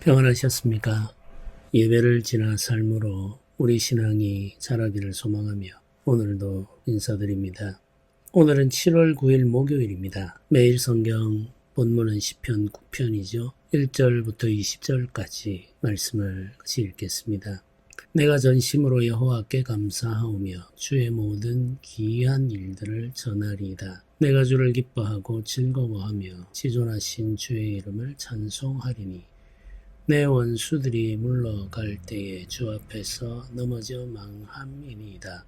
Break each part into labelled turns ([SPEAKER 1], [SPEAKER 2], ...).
[SPEAKER 1] 평안하셨습니까? 예배를 지나 삶으로 우리 신앙이 자라기를 소망하며 오늘도 인사드립니다. 오늘은 7월 9일 목요일입니다. 매일 성경 본문은 시편 9편이죠. 1절부터 20절까지 말씀을 같이 읽겠습니다. 내가 전심으로 여호와께 감사하오며 주의 모든 기이한 일들을 전하리이다. 내가 주를 기뻐하고 즐거워하며 지존하신 주의 이름을 찬송하리니 내 원수들이 물러갈 때에 주 앞에서 넘어져 망함이니이다.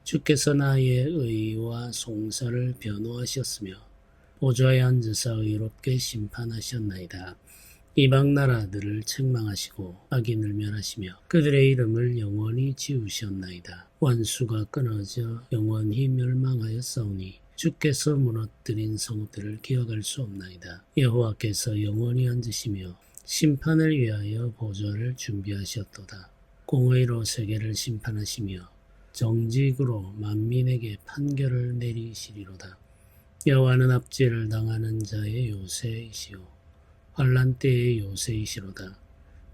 [SPEAKER 1] 주께서 나의 의와 송사를 변호하셨으며 보좌에 앉으사 의롭게 심판하셨나이다. 이방 나라들을 책망하시고 악인을 멸하시며 그들의 이름을 영원히 지우셨나이다. 원수가 끊어져 영원히 멸망하였사오니 주께서 무너뜨린 성들을 기억할 수 없나이다. 여호와께서 영원히 앉으시며 심판을 위하여 보좌를 준비하셨도다. 공의로 세계를 심판하시며 정직으로 만민에게 판결을 내리시리로다. 여호와는 압제를 당하는 자의 요새이시오 환난 때의 요새이시로다.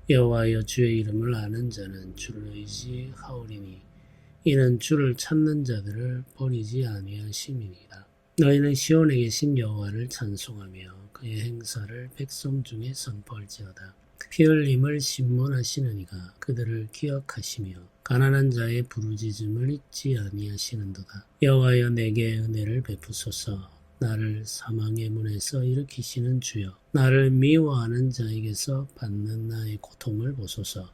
[SPEAKER 1] 여호와여 주의 이름을 아는 자는 주를 의지하오리니 이는 주를 찾는 자들을 버리지 아니하심이니이다. 너희는 시온에 계신 여호와를 찬송하며 그의 행사를 백성 중에 선포할지어다. 피 흘림을 신문하시는 이가 그들을 기억하시며 가난한 자의 부르짖음을 잊지 아니하시는도다. 여호와여 내게 은혜를 베푸소서. 나를 사망의 문에서 일으키시는 주여, 나를 미워하는 자에게서 받는 나의 고통을 보소서.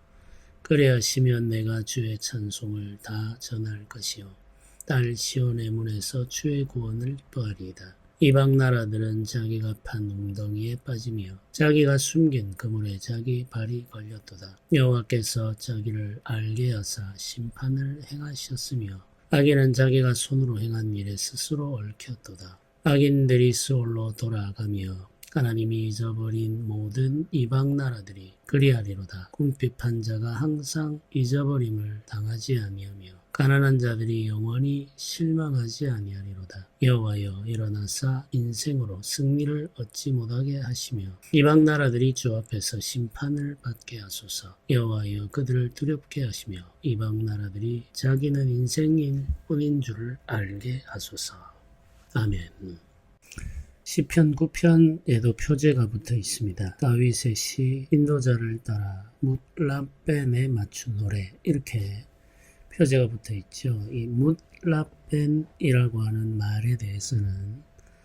[SPEAKER 1] 그리하시면 내가 주의 찬송을 다 전할 것이요 딸 시온의 문에서 주의 구원을 기뻐하리이다. 이방 나라들은 자기가 판 웅덩이에 빠지며 자기가 숨긴 그물에 자기 발이 걸렸도다. 여호와께서 자기를 알게 하사 심판을 행하셨으며 악인은 자기가 손으로 행한 일에 스스로 얽혔도다. 악인들이 수올로 돌아가며 하나님이 잊어버린 모든 이방 나라들이 그리하리로다. 궁핍한 자가 항상 잊어버림을 당하지 아니하며 가난한 자들이 영원히 실망하지 아니하리로다. 여호와여 일어나사 인생으로 승리를 얻지 못하게 하시며 이방 나라들이 주 앞에서 심판을 받게 하소서. 여호와여 그들을 두렵게 하시며 이방 나라들이 자기는 인생인 뿐인 줄을 알게 하소서. 아멘. 시편 9편에도 표제가 붙어 있습니다. 다윗의 시 인도자를 따라 뭇라벤에 맞춘 노래, 이렇게 표제가 붙어 있죠. 이 뭇라벤이라고 하는 말에 대해서는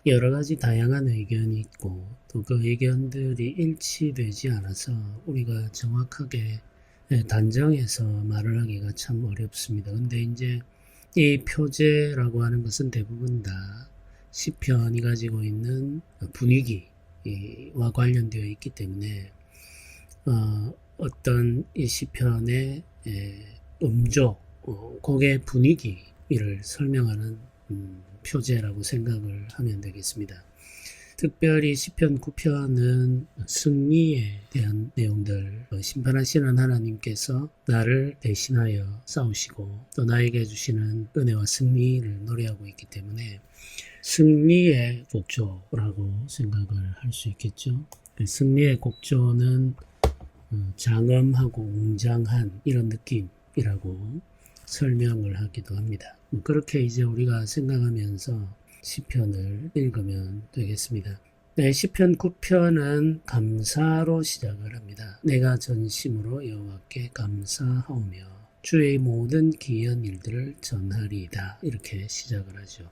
[SPEAKER 1] 여러 가지 다양한 의견이 있고 또 그 의견들이 일치되지 않아서 우리가 정확하게 단정해서 말을 하기가 참 어렵습니다. 근데 이제 이 표제라고 하는 것은 대부분 다 시편이 가지고 있는 분위기와 관련되어 있기 때문에 어떤 이 시편의 음조, 곡의 분위기를 설명하는 표제라고 생각을 하면 되겠습니다. 특별히 시편 9편은 승리에 대한 내용들, 심판하시는 하나님께서 나를 대신하여 싸우시고 또 나에게 주시는 은혜와 승리를 노래하고 있기 때문에 승리의 곡조라고 생각을 할 수 있겠죠. 승리의 곡조는 장엄하고 웅장한 이런 느낌이라고 설명을 하기도 합니다. 그렇게 이제 우리가 생각하면서 시편을 읽으면 되겠습니다. 네, 시편 9편은 감사로 시작을 합니다. 내가 전심으로 여호와께 감사하오며 주의 모든 기이한 일들을 전하리이다. 이렇게 시작을 하죠.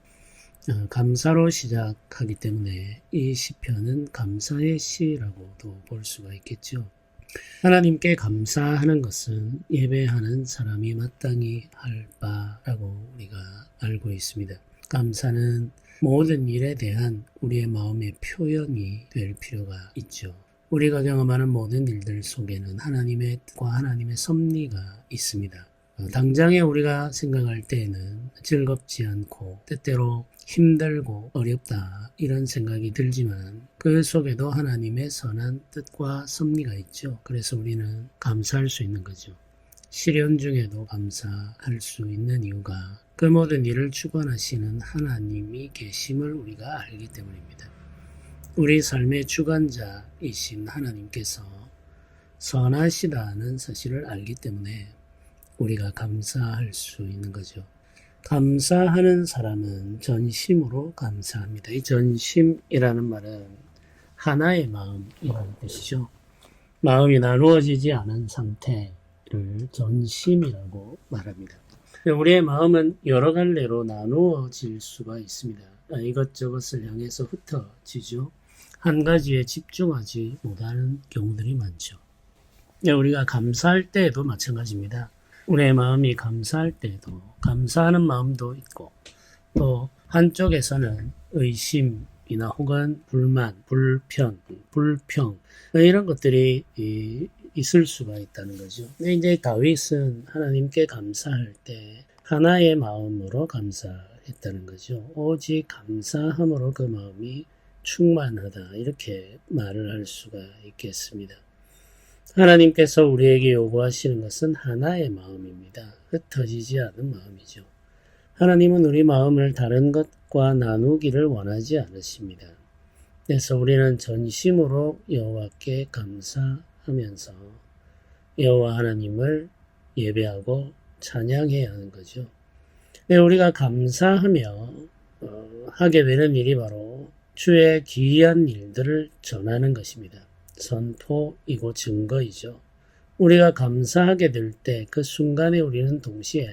[SPEAKER 1] 감사로 시작하기 때문에 이 시편은 감사의 시라고도 볼 수가 있겠죠. 하나님께 감사하는 것은 예배하는 사람이 마땅히 할 바라고 우리가 알고 있습니다. 감사는 모든 일에 대한 우리의 마음의 표현이 될 필요가 있죠. 우리가 경험하는 모든 일들 속에는 하나님의 뜻과 하나님의 섭리가 있습니다. 당장에 우리가 생각할 때에는 즐겁지 않고 때때로 힘들고 어렵다 이런 생각이 들지만 그 속에도 하나님의 선한 뜻과 섭리가 있죠. 그래서 우리는 감사할 수 있는 거죠. 시련 중에도 감사할 수 있는 이유가 그 모든 일을 주관하시는 하나님이 계심을 우리가 알기 때문입니다. 우리 삶의 주관자이신 하나님께서 선하시다는 사실을 알기 때문에 우리가 감사할 수 있는 거죠. 감사하는 사람은 전심으로 감사합니다. 이 전심이라는 말은 하나의 마음이라는 뜻이죠. 마음이 나누어지지 않은 상태를 전심이라고 말합니다. 우리의 마음은 여러 갈래로 나누어질 수가 있습니다. 이것저것을 향해서 흩어지죠. 한 가지에 집중하지 못하는 경우들이 많죠. 우리가 감사할 때에도 마찬가지입니다. 우리의 마음이 감사할 때에도 감사하는 마음도 있고 또 한쪽에서는 의심이나 혹은 불만, 불평 이런 것들이 있을 수가 있다는 거죠. 이제 다윗은 하나님께 감사할 때 하나의 마음으로 감사했다는 거죠. 오직 감사함으로 그 마음이 충만하다 이렇게 말을 할 수가 있겠습니다. 하나님께서 우리에게 요구하시는 것은 하나의 마음입니다. 흩어지지 않은 마음이죠. 하나님은 우리 마음을 다른 것과 나누기를 원하지 않으십니다. 그래서 우리는 전심으로 여호와께 감사하면서 여호와 하나님을 예배하고 찬양해야 하는 거죠. 우리가 감사하며 하게 되는 일이 바로 주의 기이한 일들을 전하는 것입니다. 선포이고 증거이죠. 우리가 감사하게 될 때 그 순간에 우리는 동시에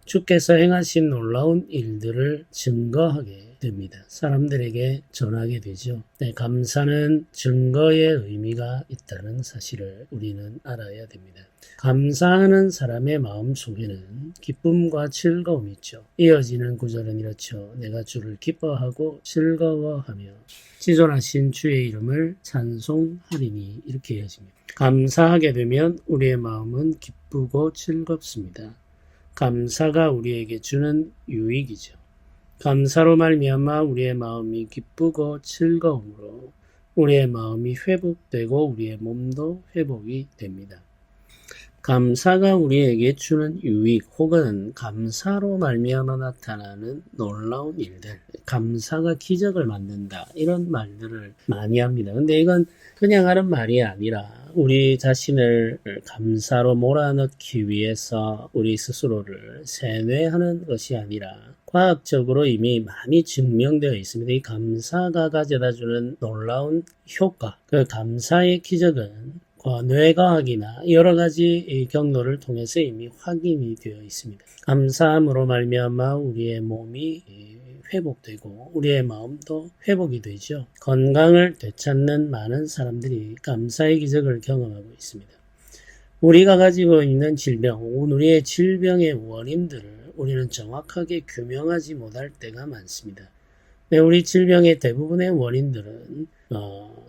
[SPEAKER 1] 주께서 행하신 놀라운 일들을 증거하게 됩니다. 사람들에게 전하게 되죠. 감사는 증거의 의미가 있다는 사실을 우리는 알아야 됩니다. 감사하는 사람의 마음 속에는 기쁨과 즐거움이 있죠. 이어지는 구절은 이렇죠. 내가 주를 기뻐하고 즐거워하며 지존하신 주의 이름을 찬송하리니 이렇게 이어집니다. 감사하게 되면 우리의 마음은 기쁘고 즐겁습니다. 감사가 우리에게 주는 유익이죠. 감사로 말미암아 우리의 마음이 기쁘고 즐거움으로 우리의 마음이 회복되고 우리의 몸도 회복이 됩니다. 감사가 우리에게 주는 유익 혹은 감사로 말미암아 나타나는 놀라운 일들, 감사가 기적을 만든다 이런 말들을 많이 합니다. 근데 이건 그냥 하는 말이 아니라 우리 자신을 감사로 몰아넣기 위해서 우리 스스로를 세뇌하는 것이 아니라 과학적으로 이미 많이 증명되어 있습니다. 이 감사가 가져다주는 놀라운 효과, 그 감사의 기적은 뇌과학이나 여러 가지 경로를 통해서 이미 확인이 되어 있습니다. 감사함으로 말미암아 우리의 몸이 회복되고 우리의 마음도 회복이 되죠. 건강을 되찾는 많은 사람들이 감사의 기적을 경험하고 있습니다. 우리가 가지고 있는 질병, 우리의 질병의 원인들을 우리는 정확하게 규명하지 못할 때가 많습니다. 우리 질병의 대부분의 원인들은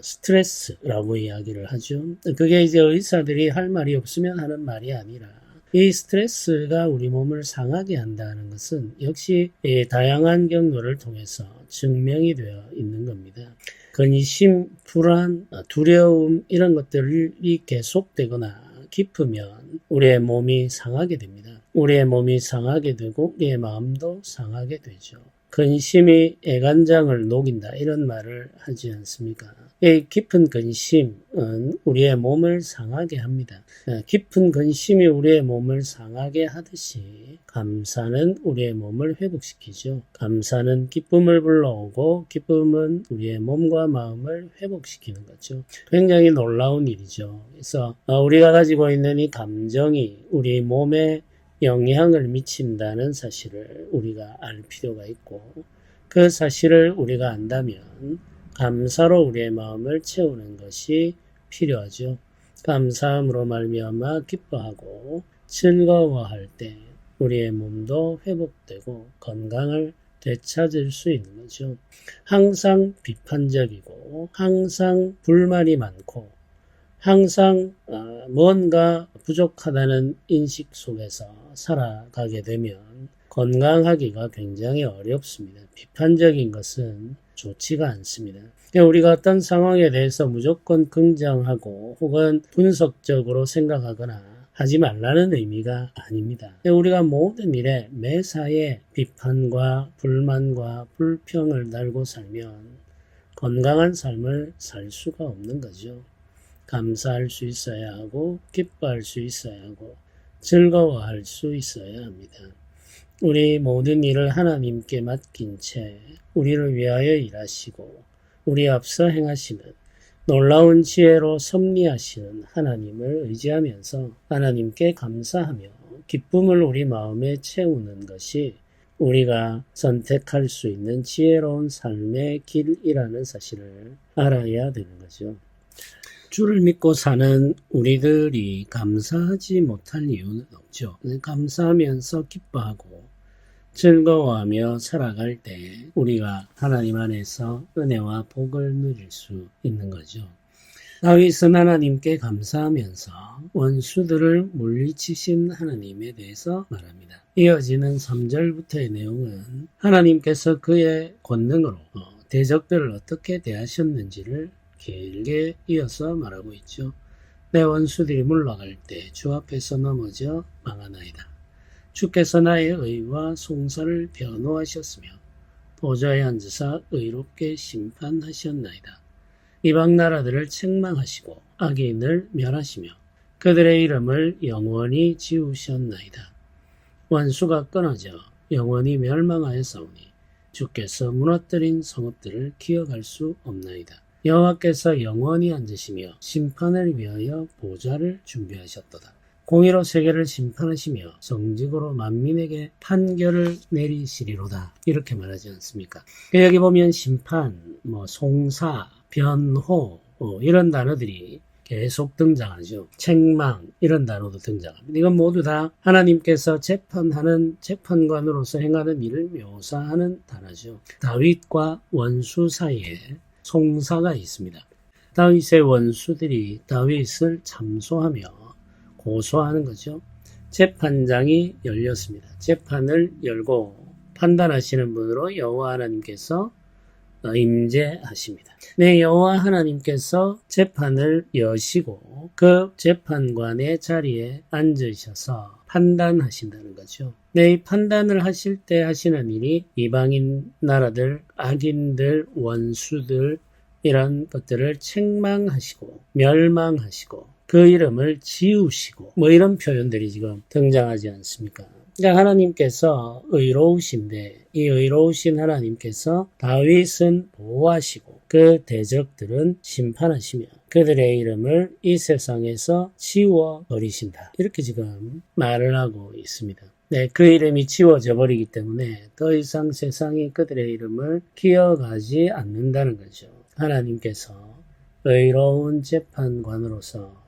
[SPEAKER 1] 스트레스라고 이야기를 하죠. 그게 이제 의사들이 할 말이 없으면 하는 말이 아니라 이 스트레스가 우리 몸을 상하게 한다는 것은 역시 다양한 경로를 통해서 증명이 되어 있는 겁니다. 근심, 불안, 두려움 이런 것들이 계속되거나 깊으면 우리의 몸이 상하게 됩니다. 우리의 몸이 상하게 되고 우리의 마음도 상하게 되죠. 근심이 애간장을 녹인다 이런 말을 하지 않습니까? 이 깊은 근심은 우리의 몸을 상하게 합니다. 깊은 근심이 우리의 몸을 상하게 하듯이 감사는 우리의 몸을 회복시키죠. 감사는 기쁨을 불러오고 기쁨은 우리의 몸과 마음을 회복시키는 거죠. 굉장히 놀라운 일이죠. 그래서 우리가 가지고 있는 이 감정이 우리 몸에 영향을 미친다는 사실을 우리가 알 필요가 있고 그 사실을 우리가 안다면 감사로 우리의 마음을 채우는 것이 필요하죠. 감사함으로 말미암아 기뻐하고 즐거워할 때 우리의 몸도 회복되고 건강을 되찾을 수 있는 거죠. 항상 비판적이고 항상 불만이 많고 항상 뭔가 부족하다는 인식 속에서 살아가게 되면 건강하기가 굉장히 어렵습니다. 비판적인 것은 좋지가 않습니다. 우리가 어떤 상황에 대해서 무조건 긍정하고 혹은 분석적으로 생각하거나 하지 말라는 의미가 아닙니다. 우리가 모든 일에 매사에 비판과 불만과 불평을 달고 살면 건강한 삶을 살 수가 없는 거죠. 감사할 수 있어야 하고 기뻐할 수 있어야 하고 즐거워할 수 있어야 합니다. 우리 모든 일을 하나님께 맡긴 채 우리를 위하여 일하시고 우리 앞서 행하시는 놀라운 지혜로 섭리하시는 하나님을 의지하면서 하나님께 감사하며 기쁨을 우리 마음에 채우는 것이 우리가 선택할 수 있는 지혜로운 삶의 길이라는 사실을 알아야 되는 거죠. 주를 믿고 사는 우리들이 감사하지 못할 이유는 없죠. 감사하면서 기뻐하고 즐거워하며 살아갈 때 우리가 하나님 안에서 은혜와 복을 누릴 수 있는 거죠. 다윗은 하나님께 감사하면서 원수들을 물리치신 하나님에 대해서 말합니다. 이어지는 3절부터의 내용은 하나님께서 그의 권능으로 대적들을 어떻게 대하셨는지를 길게 이어서 말하고 있죠. 내 원수들이 물러갈 때 주 앞에서 넘어져 망하나이다. 주께서 나의 의와 송사를 변호하셨으며 보좌에 앉으사 의롭게 심판하셨나이다. 이방 나라들을 책망하시고 악인을 멸하시며 그들의 이름을 영원히 지우셨나이다. 원수가 끊어져 영원히 멸망하였사오니 주께서 무너뜨린 성읍들을 기억할 수 없나이다. 여호와께서 영원히 앉으시며 심판을 위하여 보좌를 준비하셨도다. 공의로 세계를 심판하시며 정직으로 만민에게 판결을 내리시리로다. 이렇게 말하지 않습니까? 여기 보면 심판, 송사, 변호 이런 단어들이 계속 등장하죠. 책망 이런 단어도 등장합니다. 이건 모두 다 하나님께서 재판하는 재판관으로서 행하는 일을 묘사하는 단어죠. 다윗과 원수 사이에 송사가 있습니다. 다윗의 원수들이 다윗을 참소하며 고소하는 거죠. 재판장이 열렸습니다. 재판을 열고 판단하시는 분으로 여호와 하나님께서 임재하십니다. 네, 여호와 하나님께서 재판을 여시고 그 재판관의 자리에 앉으셔서 판단하신다는 거죠. 네, 이 판단을 하실 때 하시는 일이 이방인 나라들, 악인들, 원수들 이런 것들을 책망하시고 멸망하시고 그 이름을 지우시고 이런 표현들이 지금 등장하지 않습니까? 그러니까 하나님께서 의로우신데 이 의로우신 하나님께서 다윗은 보호하시고 그 대적들은 심판하시며 그들의 이름을 이 세상에서 지워버리신다. 이렇게 지금 말을 하고 있습니다. 네, 그 이름이 지워져 버리기 때문에 더 이상 세상이 그들의 이름을 기억하지 않는다는 거죠. 하나님께서 의로운 재판관으로서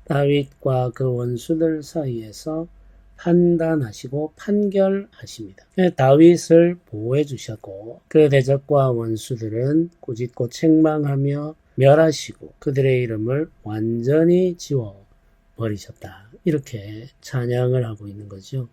[SPEAKER 1] 다윗과 그 원수들 사이에서 판단하시고 판결하십니다. 다윗을 보호해 주셨고 그 대적과 원수들은 꾸짖고 책망하며 멸하시고 그들의 이름을 완전히 지워버리셨다. 이렇게 찬양을 하고 있는 거죠.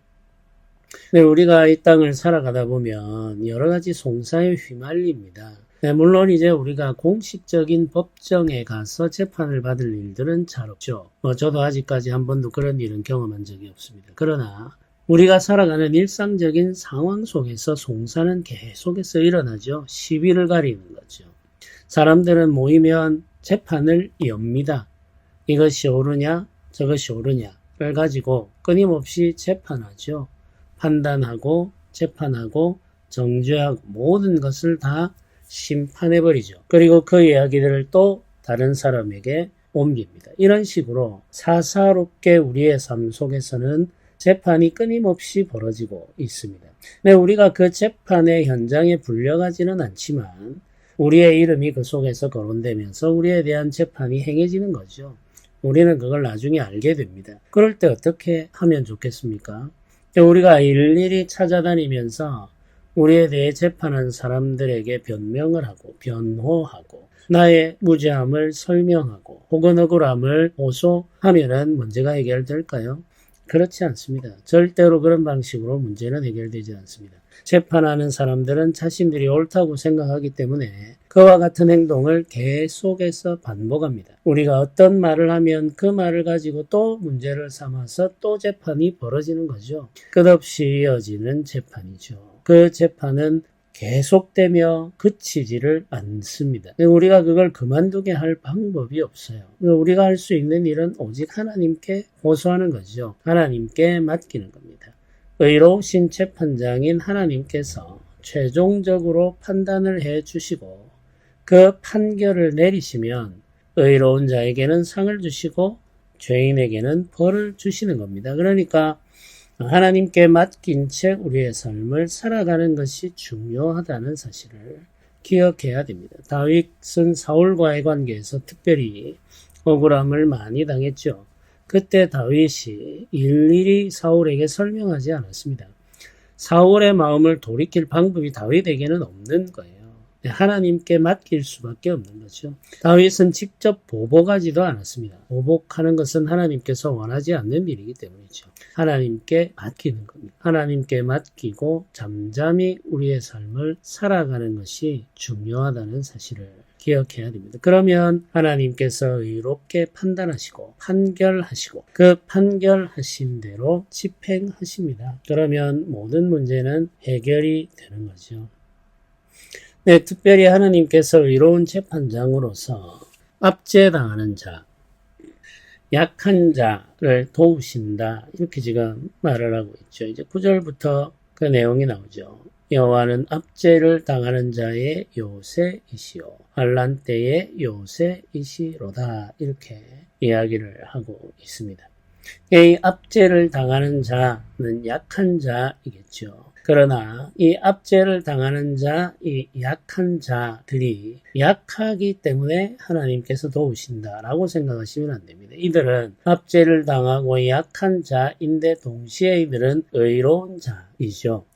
[SPEAKER 1] 네, 우리가 이 땅을 살아가다 보면 여러 가지 송사에 휘말립니다. 네, 물론 이제 우리가 공식적인 법정에 가서 재판을 받을 일들은 잘 없죠. 저도 아직까지 한 번도 그런 일은 경험한 적이 없습니다. 그러나 우리가 살아가는 일상적인 상황 속에서 송사는 계속해서 일어나죠. 시비를 가리는 거죠. 사람들은 모이면 재판을 엽니다. 이것이 옳으냐 저것이 옳으냐를 가지고 끊임없이 재판하죠. 판단하고 재판하고 정죄하고 모든 것을 다 심판해버리죠. 그리고 그 이야기들을 또 다른 사람에게 옮깁니다. 이런 식으로 사사롭게 우리의 삶 속에서는 재판이 끊임없이 벌어지고 있습니다. 네, 우리가 그 재판의 현장에 불려가지는 않지만 우리의 이름이 그 속에서 거론되면서 우리에 대한 재판이 행해지는 거죠. 우리는 그걸 나중에 알게 됩니다. 그럴 때 어떻게 하면 좋겠습니까? 우리가 일일이 찾아다니면서 우리에 대해 재판한 사람들에게 변명을 하고 변호하고 나의 무죄함을 설명하고 혹은 억울함을 호소하면 문제가 해결될까요? 그렇지 않습니다. 절대로 그런 방식으로 문제는 해결되지 않습니다. 재판하는 사람들은 자신들이 옳다고 생각하기 때문에 그와 같은 행동을 계속해서 반복합니다. 우리가 어떤 말을 하면 그 말을 가지고 또 문제를 삼아서 또 재판이 벌어지는 거죠. 끝없이 이어지는 재판이죠. 그 재판은 계속되며 그치지를 않습니다. 우리가 그걸 그만두게 할 방법이 없어요. 우리가 할 수 있는 일은 오직 하나님께 호소하는 거죠. 하나님께 맡기는 겁니다. 의로우신 재판장인 하나님께서 최종적으로 판단을 해 주시고 그 판결을 내리시면 의로운 자에게는 상을 주시고 죄인에게는 벌을 주시는 겁니다. 그러니까 하나님께 맡긴 채 우리의 삶을 살아가는 것이 중요하다는 사실을 기억해야 됩니다. 다윗은 사울과의 관계에서 특별히 억울함을 많이 당했죠. 그때 다윗이 일일이 사울에게 설명하지 않았습니다. 사울의 마음을 돌이킬 방법이 다윗에게는 없는 거예요. 하나님께 맡길 수밖에 없는 거죠. 다윗은 직접 보복하지도 않았습니다. 보복하는 것은 하나님께서 원하지 않는 일이기 때문이죠. 하나님께 맡기는 겁니다. 하나님께 맡기고 잠잠히 우리의 삶을 살아가는 것이 중요하다는 사실을 기억해야 됩니다. 그러면 하나님께서 의롭게 판단하시고 판결하시고 그 판결하신 대로 집행하십니다. 그러면 모든 문제는 해결이 되는 거죠. 네, 특별히 하나님께서 의로운 재판장으로서 압제당하는 자, 약한 자를 도우신다. 이렇게 지금 말을 하고 있죠. 이제 9절부터 그 내용이 나오죠. 여호와는 압제를 당하는 자의 요새이시오. 환난 때의 요새이시로다. 이렇게 이야기를 하고 있습니다. 이 압제를 당하는 자는 약한 자이겠죠. 그러나 이 압제를 당하는 자, 이 약한 자들이 약하기 때문에 하나님께서 도우신다라고 생각하시면 안 됩니다. 이들은 압제를 당하고 약한 자인데 동시에 이들은 의로운 자이죠.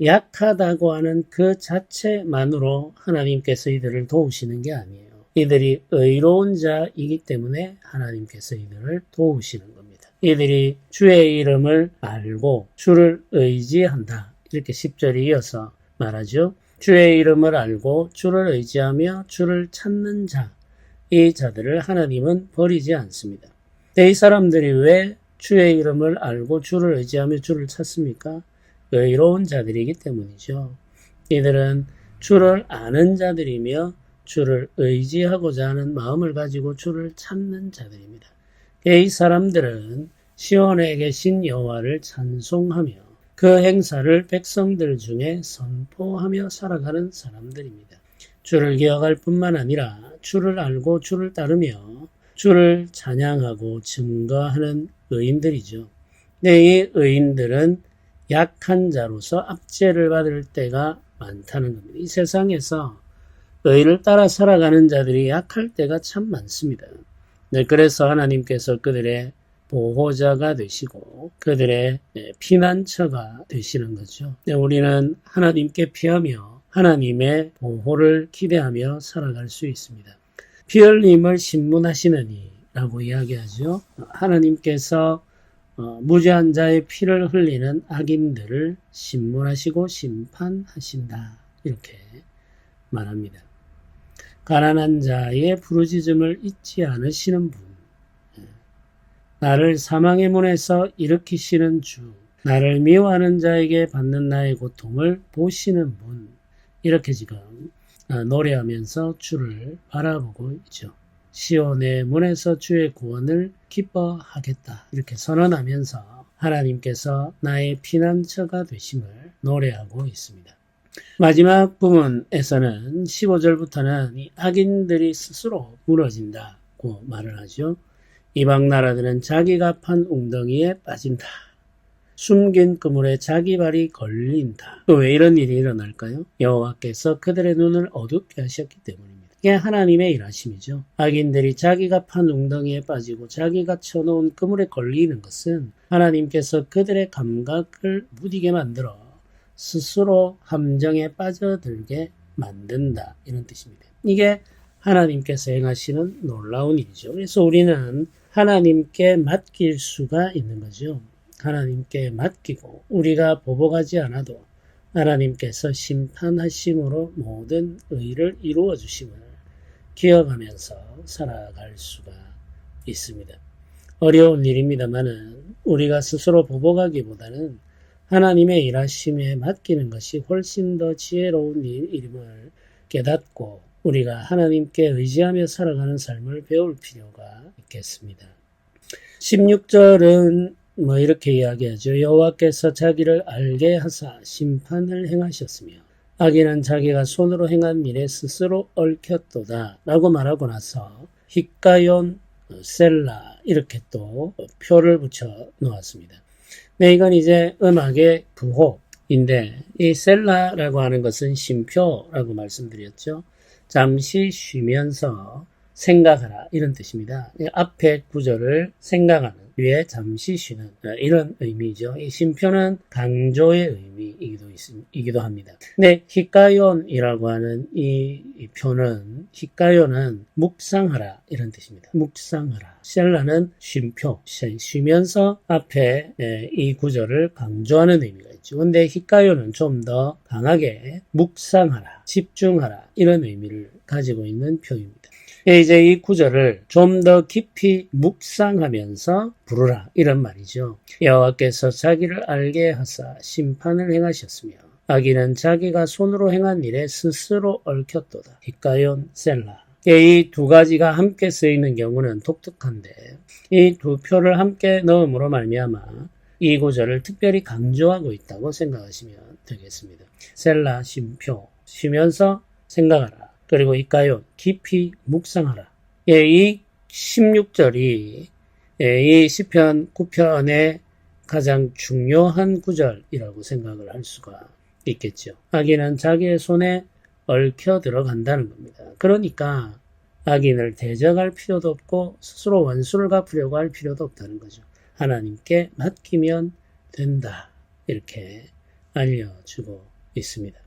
[SPEAKER 1] 약하다고 하는 그 자체만으로 하나님께서 이들을 도우시는 게 아니에요. 이들이 의로운 자이기 때문에 하나님께서 이들을 도우시는 겁니다. 이들이 주의 이름을 알고 주를 의지한다. 이렇게 10절이 이어서 말하죠. 주의 이름을 알고 주를 의지하며 주를 찾는 자, 이 자들을 하나님은 버리지 않습니다. 이 사람들이 왜 주의 이름을 알고 주를 의지하며 주를 찾습니까? 의로운 자들이기 때문이죠. 이들은 주를 아는 자들이며 주를 의지하고자 하는 마음을 가지고 주를 찾는 자들입니다. 이 사람들은 시온에 계신 여호와를 찬송하며 그 행사를 백성들 중에 선포하며 살아가는 사람들입니다. 주를 기억할 뿐만 아니라 주를 알고 주를 따르며 주를 찬양하고 증거하는 의인들이죠. 이 의인들은 약한 자로서 압제를 받을 때가 많다는 겁니다. 이 세상에서 의를 따라 살아가는 자들이 약할 때가 참 많습니다. 그래서 하나님께서 그들의 보호자가 되시고 그들의 피난처가 되시는 거죠. 우리는 하나님께 피하며 하나님의 보호를 기대하며 살아갈 수 있습니다. 피 흘림을 신문하시느니 라고 이야기하죠. 하나님께서 무죄한 자의 피를 흘리는 악인들을 신문하시고 심판하신다. 이렇게 말합니다. 가난한 자의 부르짖음을 잊지 않으시는 분, 나를 사망의 문에서 일으키시는 주, 나를 미워하는 자에게 받는 나의 고통을 보시는 분, 이렇게 지금 노래하면서 주를 바라보고 있죠. 시온의 문에서 주의 구원을 기뻐하겠다. 이렇게 선언하면서 하나님께서 나의 피난처가 되심을 노래하고 있습니다. 마지막 부분에서는 15절부터는 이 악인들이 스스로 무너진다고 말을 하죠. 이방 나라들은 자기가 판 웅덩이에 빠진다. 숨긴 그물에 자기 발이 걸린다. 또 왜 이런 일이 일어날까요? 여호와께서 그들의 눈을 어둡게 하셨기 때문입니다. 이게 하나님의 일하심이죠. 악인들이 자기가 판 웅덩이에 빠지고 자기가 쳐놓은 그물에 걸리는 것은 하나님께서 그들의 감각을 무디게 만들어 스스로 함정에 빠져들게 만든다. 이런 뜻입니다. 이게 하나님께서 행하시는 놀라운 일이죠. 그래서 우리는 하나님께 맡길 수가 있는 거죠. 하나님께 맡기고 우리가 보복하지 않아도 하나님께서 심판하심으로 모든 의를 이루어 주심을 기억하면서 살아갈 수가 있습니다. 어려운 일입니다만은 우리가 스스로 보복하기보다는 하나님의 일하심에 맡기는 것이 훨씬 더 지혜로운 일임을 깨닫고 우리가 하나님께 의지하며 살아가는 삶을 배울 필요가 있겠습니다. 16절은 이렇게 이야기하죠. 여호와께서 자기를 알게 하사 심판을 행하셨으며 악인은 자기가 손으로 행한 일에 스스로 얽혔도다 라고 말하고 나서 히가yon 셀라 이렇게 또 표를 붙여 놓았습니다. 네, 이건 이제 음악의 부호인데 이 셀라라고 하는 것은 쉼표라고 말씀드렸죠. 잠시 쉬면서 생각하라 이런 뜻입니다. 앞에 구절을 생각하는, 뒤에 잠시 쉬는 이런 의미죠. 이 쉼표는 강조의 의미이기도 합니다. 네, 히가연이라고 하는 이 표는 히가연은 묵상하라 이런 뜻입니다. 묵상하라. 셀라는 쉼표, 쉬면서 앞에 이 구절을 강조하는 의미가 있죠. 근데 히가연은 좀 더 강하게 묵상하라, 집중하라 이런 의미를 가지고 있는 표입니다. 이제 이 구절을 좀 더 깊이 묵상하면서 부르라 이런 말이죠. 여호와께서 자기를 알게 하사 심판을 행하셨으며 악인은 자기가 손으로 행한 일에 스스로 얽혔도다. 히가연 셀라. 이 두 가지가 함께 쓰이는 경우는 독특한데 이 두 표를 함께 넣음으로 말미암아 이 구절을 특별히 강조하고 있다고 생각하시면 되겠습니다. 셀라, 쉼표, 쉬면서 생각하라. 그리고 히가연, 깊이 묵상하라. 이 16절이 이 시편 9편의 가장 중요한 구절이라고 생각을 할 수가 있겠죠. 악인은 자기의 손에 얽혀 들어간다는 겁니다. 그러니까 악인을 대적할 필요도 없고 스스로 원수를 갚으려고 할 필요도 없다는 거죠. 하나님께 맡기면 된다. 이렇게 알려주고 있습니다.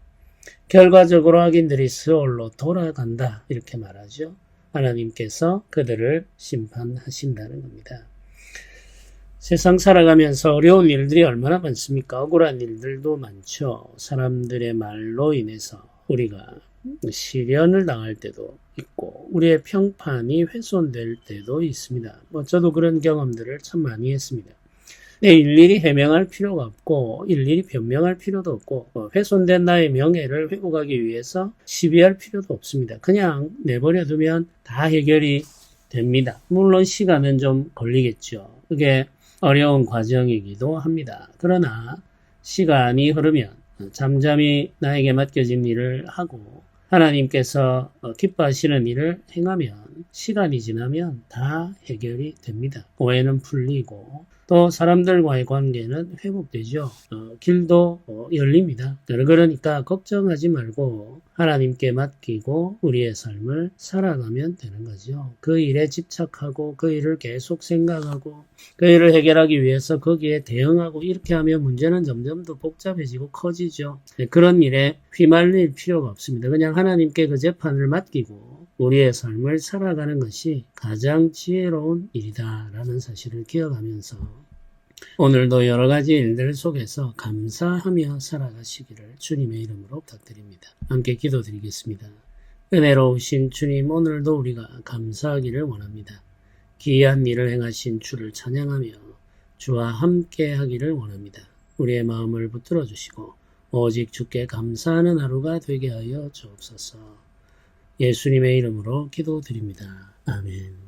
[SPEAKER 1] 결과적으로 악인들이 스올로 돌아간다 이렇게 말하죠. 하나님께서 그들을 심판하신다는 겁니다. 세상 살아가면서 어려운 일들이 얼마나 많습니까? 억울한 일들도 많죠. 사람들의 말로 인해서 우리가 시련을 당할 때도 있고 우리의 평판이 훼손될 때도 있습니다. 저도 그런 경험들을 참 많이 했습니다. 일일이 해명할 필요가 없고 일일이 변명할 필요도 없고 훼손된 나의 명예를 회복하기 위해서 시비할 필요도 없습니다. 그냥 내버려 두면 다 해결이 됩니다. 물론 시간은 좀 걸리겠죠. 그게 어려운 과정이기도 합니다. 그러나 시간이 흐르면 잠잠히 나에게 맡겨진 일을 하고 하나님께서 기뻐하시는 일을 행하면 시간이 지나면 다 해결이 됩니다. 오해는 풀리고 또 사람들과의 관계는 회복되죠. 길도 열립니다. 그러니까 걱정하지 말고 하나님께 맡기고 우리의 삶을 살아가면 되는 거죠. 그 일에 집착하고 그 일을 계속 생각하고 그 일을 해결하기 위해서 거기에 대응하고 이렇게 하면 문제는 점점 더 복잡해지고 커지죠. 그런 일에 휘말릴 필요가 없습니다. 그냥 하나님께 그 재판을 맡기고 우리의 삶을 살아가는 것이 가장 지혜로운 일이다라는 사실을 기억하면서 오늘도 여러 가지 일들 속에서 감사하며 살아가시기를 주님의 이름으로 부탁드립니다. 함께 기도드리겠습니다. 은혜로우신 주님, 오늘도 우리가 감사하기를 원합니다. 기이한 일을 행하신 주를 찬양하며 주와 함께 하기를 원합니다. 우리의 마음을 붙들어 주시고 오직 주께 감사하는 하루가 되게 하여 주옵소서. 예수님의 이름으로 기도드립니다. 아멘.